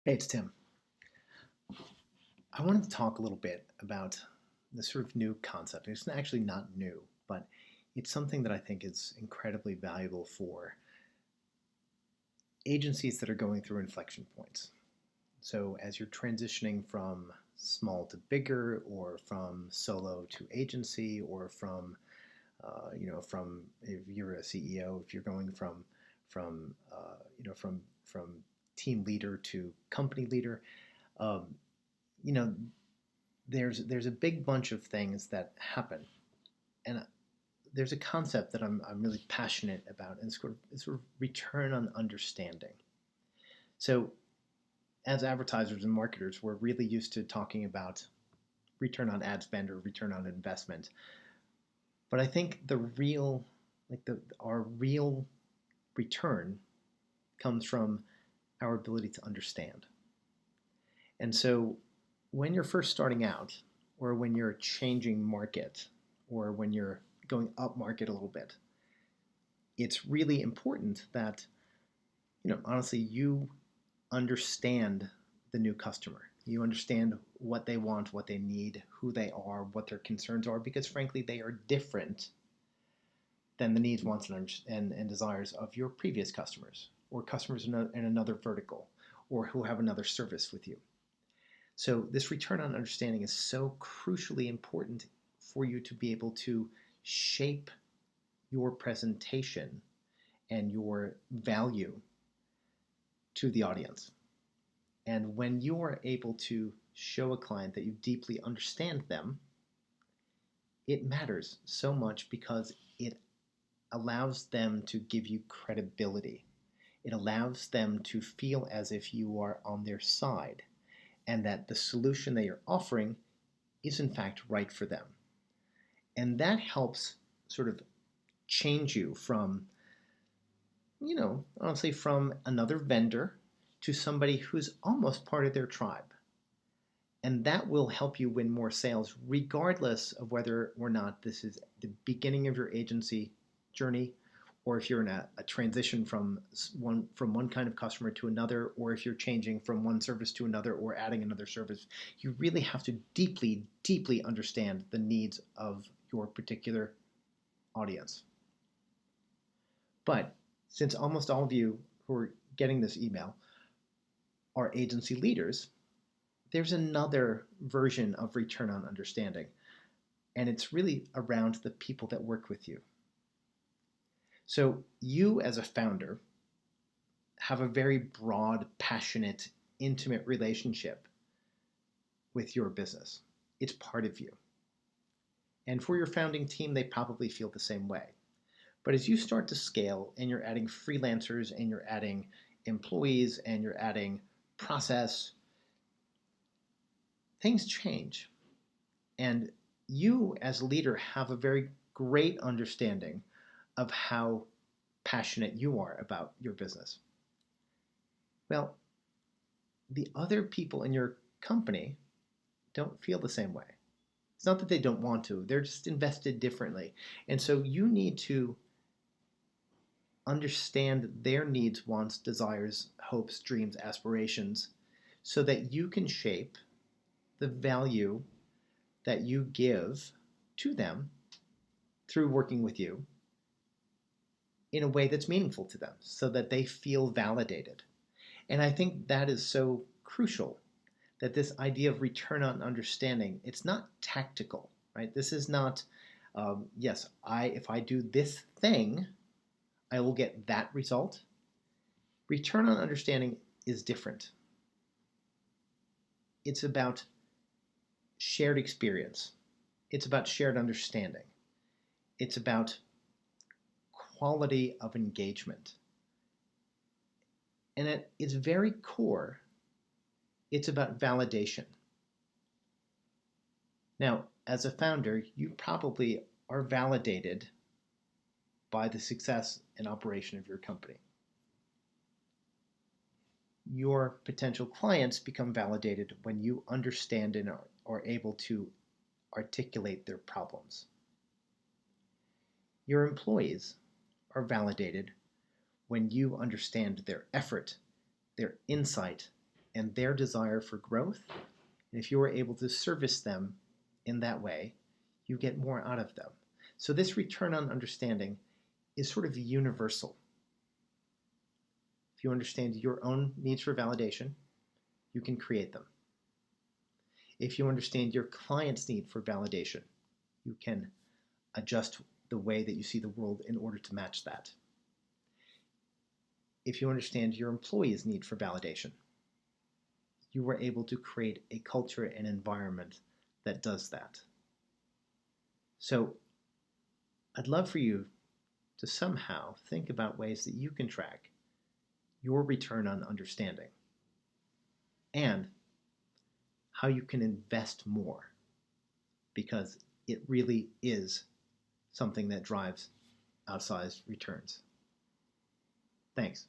Hey, it's Tim. I wanted to talk a little bit about this sort of new concept. It's actually not new, but it's something that I think is incredibly valuable for agencies that are going through inflection points. So, as you're transitioning from small to bigger, or from solo to agency, or from if you're a CEO, if you're going from team leader to company leader, um, you know, there's a big bunch of things that happen, and there's a concept that I'm really passionate about, and it's sort of return on understanding. So, as advertisers and marketers, we're really used to talking about return on ad spend or return on investment, but I think our real return comes from our ability to understand. And so when you're first starting out, or when you're changing market, or when you're going up market a little bit, it's really important that, honestly, you understand the new customer. You understand what they want, what they need, who they are, what their concerns are, because frankly, they are different than the needs, wants, and desires of your previous customers, or customers in another vertical, or who have another service with you. So this return on understanding is so crucially important for you to be able to shape your presentation and your value to the audience. And when you are able to show a client that you deeply understand them, it matters so much, because it allows them to give you credibility. It allows them to feel as if you are on their side, and that the solution that you're offering is in fact right for them. And that helps sort of change you from, honestly, from another vendor to somebody who's almost part of their tribe. And that will help you win more sales, regardless of whether or not this is the beginning of your agency journey, or if you're in a transition from one kind of customer to another, or if you're changing from one service to another, or adding another service. You really have to deeply, deeply understand the needs of your particular audience. But since almost all of you who are getting this email are agency leaders, there's another version of return on understanding, and it's really around the people that work with you. So you, as a founder, have a very broad, passionate, intimate relationship with your business. It's part of you. And for your founding team, they probably feel the same way. But as you start to scale, and you're adding freelancers, and you're adding employees, and you're adding process, things change. And you, as a leader, have a very great understanding of how passionate you are about your business. Well, the other people in your company don't feel the same way. It's not that they don't want to, they're just invested differently. And so you need to understand their needs, wants, desires, hopes, dreams, aspirations, so that you can shape the value that you give to them through working with you in a way that's meaningful to them, so that they feel validated. And I think that is so crucial, that this idea of return on understanding, it's not tactical, right? This is not, yes, if I do this thing, I will get that result. Return on understanding is different. It's about shared experience. It's about shared understanding. It's about quality of engagement. And at its very core, it's about validation. Now, as a founder, you probably are validated by the success and operation of your company. Your potential clients become validated when you understand and are able to articulate their problems. Your employees are validated when you understand their effort, their insight, and their desire for growth. And if you are able to service them in that way, you get more out of them. So this return on understanding is sort of universal. If you understand your own needs for validation, you can create them. If you understand your client's need for validation, you can adjust the way that you see the world in order to match that. If you understand your employee's need for validation, you are able to create a culture and environment that does that. So I'd love for you to somehow think about ways that you can track your return on understanding and how you can invest more, because it really is something that drives outsized returns. Thanks.